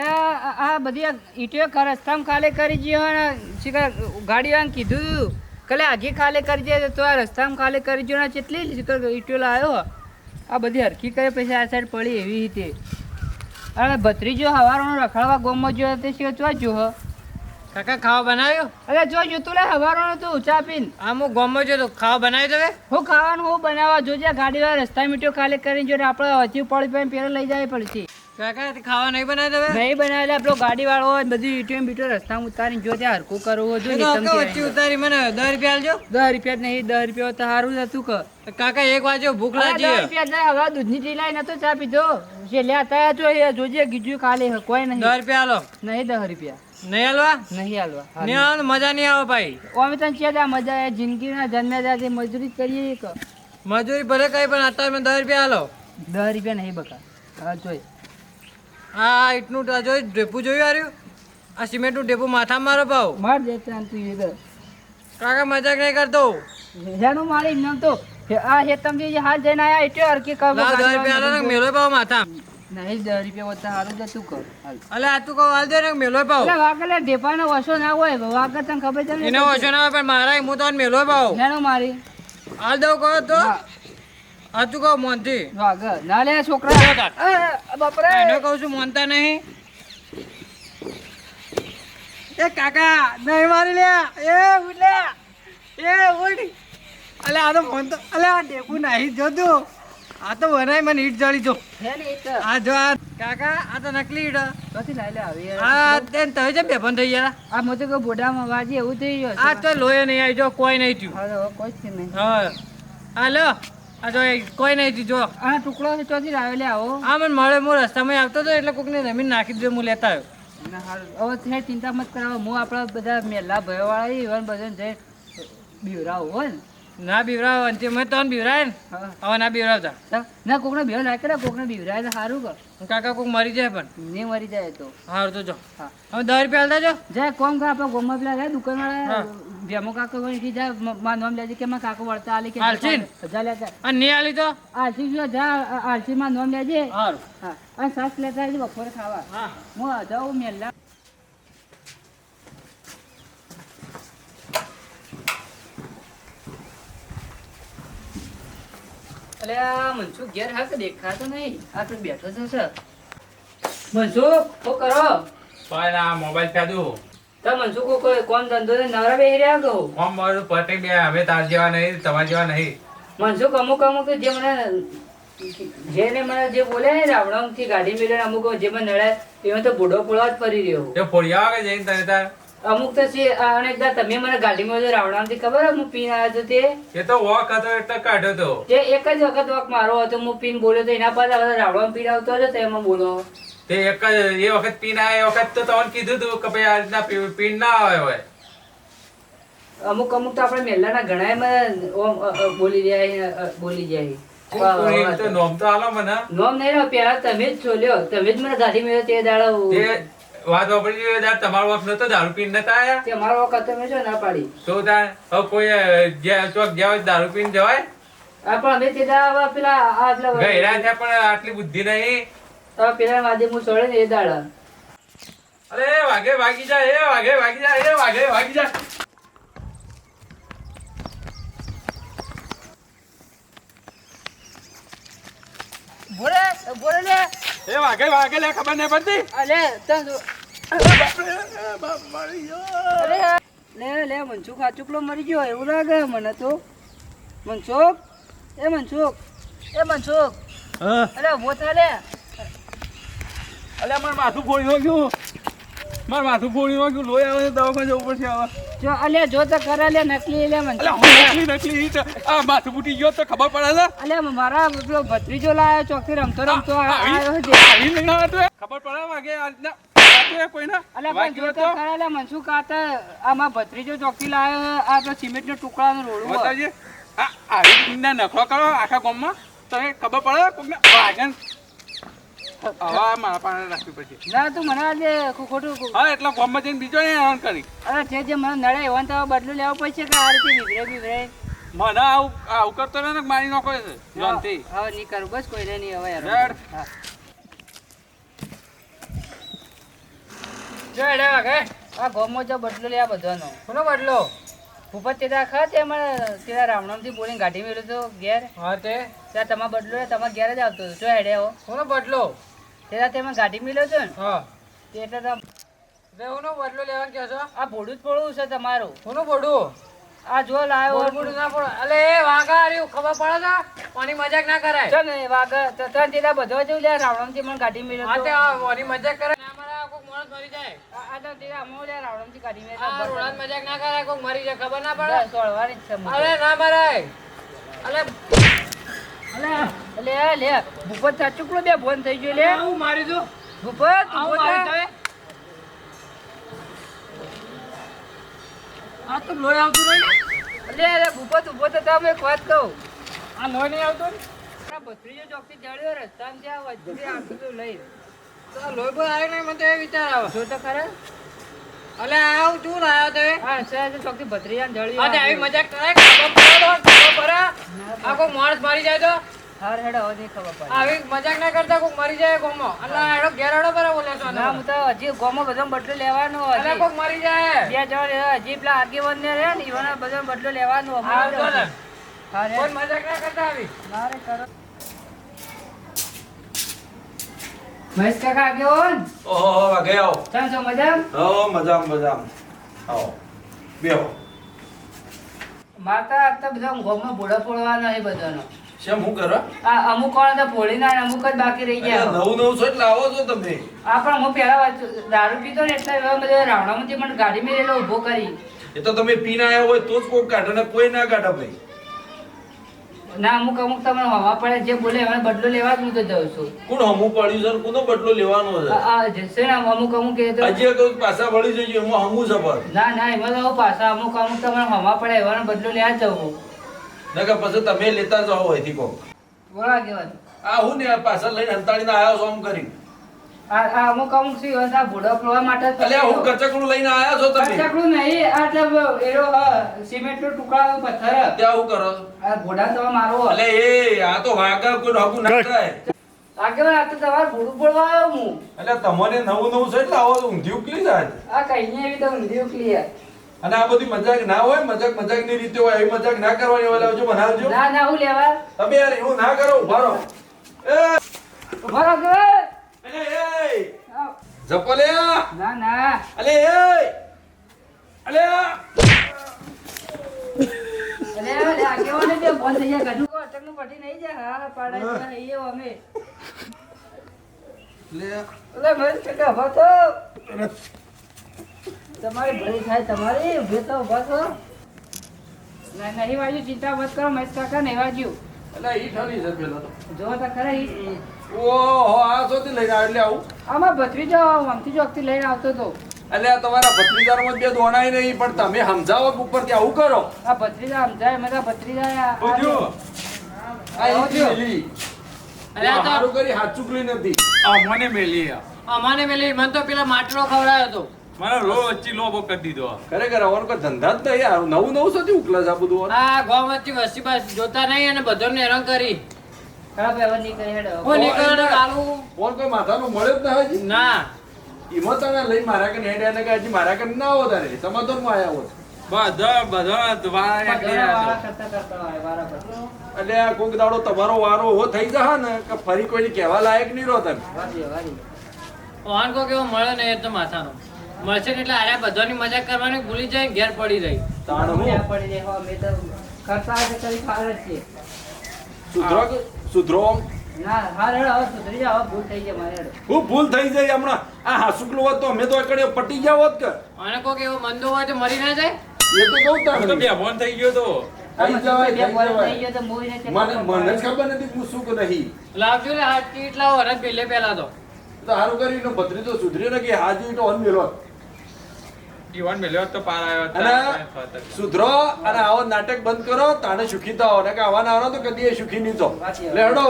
આ બધી ઈટીઓ રસ્તામાં ખાલી કરી ગયો ને ગાડીવાળાને કીધું કલે આઘી ખાલી કરી દે તો આ રસ્તામાં ખાલી કરી ગયો ને કેટલી ઈટીઓ લાવ્યો આ બધી હરખી કરે પછી આ સાઈડ પડી એવી રીતે અરે ભત્રીજો હવારનો રખડવા ગોમમાં જો તે શું જો હ કાકા ખાવા બનાવ્યો? અરે જો તું લે હવારનો તું ચા પીન આમ હું ગોમમાં જો તો ખાવા બનાવી દે હું ખાવાનું હું બનાવવા જોજે ગાડીવાળા રસ્તા મીઠો ખાલી કરીને જો આપણે હજી પડી પડીને પેલા લઈ જાય પડશે કાકા ખાવા નહીં બનાવી દે નહીં બનાવેલા આપણો ગાડી વાળો હોય બધી ઈટીએમ બીટો રસ્તામાં ઉતારીને જો ત્યાં હરકું કરવું વચ્ચે ઉતારી મને 10 રૂપિયા આલજો. 10 રૂપિયા નહીં 10 રૂપિયા તો સારું હતું કે કાકા 1 વાગ્યો ભૂખ લાગી 10 રૂપિયા જાય હવે દૂધની ટીલાઈ નતો ચા પીધો જે લેતા જો જોજે ગીજું ખાલી કોઈ નહીં 10 રૂપિયા આલો. નહીં 10 રૂપિયા નહીં આલવા? નહીં હાલવા નહીં આલો મજા નહીં આવે ભાઈ. અમે તને ચેદા મજા આવે જિંદગીના જન્મ્યા ત્યાં મજૂરી કરીએ કે મજૂરી ભલે કઈ પણ અત્યારે મને 10 રૂપિયા આલો. 10 રૂપિયા નહીં બકા હા જોઈ આ ઈટનું જોઈ ઢેપું જોયું આર્યું? આ સિમેન્ટનું ઢેપું માથામાં મારો ભાવ માર દેતા તું એ કાકા મજાક નહીં કરતો. હેનું મારી ન તો આ હે તમે જે હાલ જઈને આયા એટલે અરકી કર 10 રૂપિયા આલો ને મેલો ભાવ માથા. નહીં 10 રૂપિયા વધતા હારું જ તું કર અલે આ તું કહો હાલ દે ને મેલો ભાવ. એટલે વાગલે ઢેપાનો વસો ના હોય વાગર તને ખબર છે ને એને ઓછો ના હોય પણ મારા હું તો મેલો ભાવ હેનું મારી હાલ દઉં કહો તો આ તું કહો મોનથી વાગર ના લે છોકરા બાપરે એને કહું છું મોનતા નહીં. એ કાકા નહીં મારી લે એ ઉડ લે એ ઉડ. અલે આ તો મોન તો અલે આ ટેપુ નહીં જોતું આ તો બનાય મને ઈટ જળી જો હે ને એક આ જો આ કાકા આ તો નકલી ઈટ કથી લાઈ લે આવી આ તેન તમે જેમ બેફન થઈ ગયા. આ મોતે કો બોડામાં વાજી એવું થઈ ગયો આ તો લોહી નહીં આવી જો કોઈ નહીં થયું. હા કોઈ જ નહીં હા આ લો આ જો કોઈ નહીં થયું જો આ ટુકડો છે ચોથી લાવે લે આવો આ મને મળે હું રસ્તામાં આવતો હતો એટલે કોકને જમીન નાખી દીધું હું લેતા આવ્યો. ના હારું હવે તે ચિંતા મત કરાવો હું આપણા બધા મેલા ભયવાળા ઈવન બધાને જઈ બીવરાવું હોય ને ના બીવરાવ અંતે મેં તને બીવરાય ને હા હવે ના બીવરાવતા. ના કોકને બેવ ના કરે કોકને બીવરાય તો સારું કર કાકા કોક મરી જાય પણ નહીં મરી જાય તો સારું તો જો હા હવે 10 રૂપિયા આલતા જો. જાય કોમ કા આપણા ગોમમાં પેલા જાય દુકાનવાળા ભેમો કાકો વળી જાય માં નામ લેજે કે માં કાકો વળતા આલી કે આલસી ને? જા લેતા અને નહીં આલી તો આલસી જો જા આલસી માં નામ લેજે સારું. હા અને સાસ લેતા આવજે બપોરે ખાવા હા હું જાઉં મેલા અલે આ મનસુખ ઘેર હાક દેખાતો નહીં આ તો બેઠો છે સર મનસુખ કો કરો પણ આ મોબાઈલ કાઢું તો મનસુખ કોઈ કોમ ધંધો ને નવરા બેહી રહ્યા કહો કોમ મારું પતે બે હવે તાર જેવા નહીં તમારા જેવા નહીં. મનસુખ અમુક અમુક જે મને જેને મને જે બોલે ને રાવણ થી ગાડી મેળે અમુક જે મને નડે એમાં તો બુઢો પોળવા જ ફરી રહ્યો તે ફોડિયા કે જઈને તને તાર અમુક તો છે અને એકદા તમે મને ગાડીમાં જો રાવણ થી ખબર હું પીન આવ્યો હતો તે એ તો વોક હતો એટલે કાઢ્યો તો. જે એક જ વખત વખ મારો હતો હું પીન બોલ્યો તો એના પાછળ રાવણ પીન આવતો હતો તો એમાં બોલો તે એક જ એ વખત પીન આવ્યા એ વખત તો તમને કીધું તું કે ભાઈ આ રીતના પીન ના આવે હોય. અમુક અમુક તો આપણે મેલાના ઘણા એમાં બોલી જાય કોણ તો નોમ તો આલો મને. નોમ નહીં રહ્યો પેલા તમે જ છોલ્યો તમે જ મને ગાડી મેળ્યો તે દાડો તે વાત વાપરી જોઈએ તાર તમારો વખત નતો દારૂ પીને નતા આયા તે મારો વખત તમે છો ના પાડી તો તાર હવે કોઈ ચોક જ્યાં દારૂ પીને જવાય આ પણ અમે તે દાડા પેલા આ પેલા ગયરા ત્યાં પણ આટલી બુદ્ધિ નહીં. હવે પેલા વાદે હું છોડે ને એ દાડા અરે વાગે વાગી જાય એ વાગે વાગી જાય એ વાગે વાગી જાય. બોલે લે એ વાગે વાગે લે ખબર નહીં પડતી. અલે તન અરે લે લે મનસુખ આ ચૂકલો મરી ગયો એવું લાગે મને તો મનસુખ એ મનસુખ હા અરે ઉભો થા લે અલ્યા મારું માથું ફોડી ગયું. મારું માથું ફોડી ગયું. લોહી આવે દવાખાને જવું પડશે હવે. જો અલે જો તો કરે લે નકલી લે મનસુખ અલ્યા હું નકલી ઈટ. આ માથું ફૂટી ગયો તો ખબર પડે છે. અલે મારા પેલો ભત્રીજો લાયો ચોકથી રમતો આવ્યો છે આવી લઈને આવે તો ખબર પડે વાગે આ રીતના વાગે કોઈના અલે પણ વાગ્યો જો તો તો કરે લે મનસુખ આ તો આમાં ભત્રીજો ચોકથી લાયો આ તો સિમેન્ટનો ટુકડાનો રોડવો બતાવજે. આ આવી રીતના નખરો કરો આખા ગામમાં તમે ખબર પડે કોઈને વાગે હવા મારા પાસે રાખવી પડશે. ના તું મને આજે ખોટું હા એટલા ગામમાં જઈને બીજો ને હેરાન કરી અરે જે મને નડે એવાને તો બદલું લેવો પડશે કે આ રીતે બીવરે મને આવું કરતો ને મારી નાખો છે જોનથી. હવે નહીં કરું બસ કોઈને નહીં હવે રેડ. હા જો હેડે વાગે આ ગોમો જો બદલો લે આ બધાનો કોનો બદલો ભૂપત તેરા ખા તે મને તેરા રામનામથી બોલીને ગાડી મેળ્યો તો ઘેર હા તે ત્યાં તમારો બદલો લે તમારા ઘેર જ આવતો હતો જો હેડે આવો કોનો બદલો તેરા તેમાં ગાડી મેળ્યો છે ને હા તે એટલે તો રેવનો બદલો લેવા કહો છો આ ભોડું જ પડવું છે તમારું કોનો બોડું આ જો લાયો બોડું ના પડે અલે એ વાઘા રહ્યું ખબર પડે છે કોની મજાક ના કરાય છે ને વાગ તથા તેરા બધો જ લે રાવણમથી મને ગાડી મેળ્યો હા તો તે આ કોની મજાક કરે ના મારા કોક માણસ મરી જાય આ તો તેરા અમો લે રાવણમથી ગાડી આ મેળ્યો રોડાન મજાક ના કરાય કોક મરી જાય ખબર ના પડે સોળવાની જ છે મને. અરે ના મરાય અલે લે લે ભૂપત સાચુકલો બે ફોન થઈ ગયો લે હું મારી દઉં ભૂપત આવું મારી દઉં આ તો લોહી આવતું નહીં અરે ભૂપત ઉભો તો તમે એક વાત કહું આ લોહી નહીં આવતું આ ભત્રીજો ચોકથી જડ્યો રસ્તામાં જ્યાં વચ્ચે આખું તો લઈ તો આ લોહી પણ આવે નહીં મને તો એ વિચાર આવે જો તો ખરા અલે આવું તું લાયો તે હા સર ચોકથી ભત્રીજાને આજે જડ્યો આવી મજાક કરાય ખબર પડે તો ખબર પડે આ કોઈ માણસ મરી જાય તો હાર હેડો હવે નહીં ખબર પડે આવી મજાક ના કરતા કોક મરી જાય કોમો અલ્લા હેડો ઘેર હેડો બરા બોલે છો ના હું તો હજી ગોમાં બધો બદલો લેવાનો અલે હજી કોક મરી જાય બે જણ હજી પેલા આગેવાન ને રહે ને એવાનો બધો બદલો લેવાનો હા તો ને હા કોઈ મજાક ના કરતા આવી મારે કરો મહેશ કાકા આગેવાન ઓહો વાગે આવો ચાલ છો મજામ હો મજામ મજામ આવો બેહો મારતા આ બધા ગોમાં ભોળા પડવાનો એ બધાનો શેમ હું કરો આ અમુક કોણ તો ફોડી ના અમુક જ બાકી રહી ગયા નવું નવું છો એટલે આવો છો તમે આ પણ હું પેલા દારૂ પીતો ને એટલે એવા બધા રાવણામાંથી મને ગાડી મેળેલો ઊભો કરી એ તો તમે પીને આવ્યા હોય તો જ કોક કાઢે ને કોઈ ના કાઢે ભાઈ ના અમુક તમને હવા પડે જે બોલે એનો બદલો લેવા જ હું તો જાઉં છું કોણ હમું પડ્યું છે ને કોનો બદલો લેવાનો છે આ જશે ને અમુક એ તો હજી એક પાછા વળી જજો એમાં હમું સફર ના ના એમાં તો હું પાછા અમુક તમને હવા પડે એવાનો બદલો લેવા જ જાઉં નકર પછી તમે લેતા જાઓ અહીંથી કોક બોલા કેવાનું આ હું ને પાછા લઈને હંતાડીને આવ્યો છો આમ કરી આ અમુક શું હોય આ ભોળા પડવા માટે જ એટલે હું કચકડું લઈને આવ્યા છો તમે કચકડું નહીં આટલે એનો સિમેન્ટનો ટુકડા પથ્થર ત્યાં હું કરો આ ઘોડા તો મારો એટલે એ આ તો વાગા કોઈ હગું ના થાય આગળ આ તો તમારે ભોળું પડવા આવ્યો હું એટલે તમને નવું નવું છે એટલે આવો ઊંધી ઉકલી જાય આ કઈ નહીં એવી તો ઊંધી ઉકલી અને આ બધી મજાક ના હોય મજાક ની રીતે હોય એવી મજાક ના કરવાની હોય લાવજો બનાવજો ના ના હું લેવા તમે યાર એવું ના કરો ઉભા રહો એ ઉભા રહો કે અલે એ જપલ્યા ના ના અલે એ અલે અરે આ કેવો ને તે બંધ થઈ જાય ગઢું કો અટકનું પટી નહીં જાય હા પાડે તો એ અમે લે અલે મહેશ કાકા ઉભા તો તમારી ભલી થાય તમારી ઉભે તો ઉભા તો ના નહીં વાજ્યું ચિંતા મત કરો મહેશ કાકા નહીં વાજ્યું અલે ઈ ઠાની છે પેલા તો જો તો ખરા ઈ ઓહો આ સોથી લઈને આવ્યો એટલે આવું આમાં ભત્રીજો આમથી ચોકથી લઈને આવતો હતો એટલે આ તમારા ભત્રીજારમાં બે દોણાય નહીં પણ તમે સમજાવો કે ઉપરથી આવું કરો આ ભત્રીજા સમજાય મેં ભત્રીજા પૂછ્યું આ ઈ લીલી અરે આ તો હારું કરી હાથ ચૂકલી નથી આ મને મેલી અમાને મેલી મને તો પેલા માટલો ખવડાયો હતો મને લો વચ્ચે લોબો કરી દીધો ખરેખર આવવાનો કોઈ ધંધા જ નહીં યાર નવું નવું સોથી ઉકલા છે આ બધું આ ગામ વચ્ચે વસ્તી બસ જોતા નહીં અને બધાને હેરાન કરી ખરાબ વ્યવહાર નહીં કરી હેડો હું નીકળે કાલુ ફોન કોઈ માથાનું મળ્યો જ ના હજી ના ઈમો તમે લઈ મારા કને હેડ્યા ને કે હજી મારા કને ના આવો તારે સમાધાનમાં આયા હોત બધા દ્વારા એકલી વાળા આવ્યો. કરતા કરતા હોય વારા કરતા એટલે આ કોક દાડો તમારો વારો એવો થઈ જશે ને કે ફરી કોઈને કહેવા લાયક નહીં રહો તમે વારી વારી ઓન કો કેવો મળે ને એ તો માથાનો મળશે ને એટલે આરે બધાની મજાક કરવાની ભૂલી જાય ઘેર પડી રહી તાણ હું ત્યાં પડી જાય હો મેં તો કરતા હશે કરી ફાર જ છે સુધરો ના હા હેડો હવે સુધરી જાઓ હવે ભૂલ થઈ જાય મારે હેડો હું ભૂલ થઈ જાય હમણાં આ હાસુકલો હોત તો અમે તો એકડે પટી ગયા હોત કે અને કોક એવો મંદો હોય તો મરી ના જાય એ તો કહું હું તો તાણ બે ફોન થઈ ગયો તો થઈ જવાય, બે થઈ બોલ જવાય. થઈ ગયો તો મોઈ ને મને જ ખબર નથી કે હું શું કે નહીં લાવજો લે હાથ કીટ લાવો હરજ પેલે પેલા તો તો સારું કરીને ભત્રીજો સુધર્યો ને કે હાજી તો અન મેલો ઈવન મેલ્યો તો પાર આવ્યો અને સુધરો અને આવો નાટક બંધ કરો તાને સુખી થાઓ ને કે આવા ના આવો તો કદી સુખી નહીં થાઓ. વાંચી લે હેડો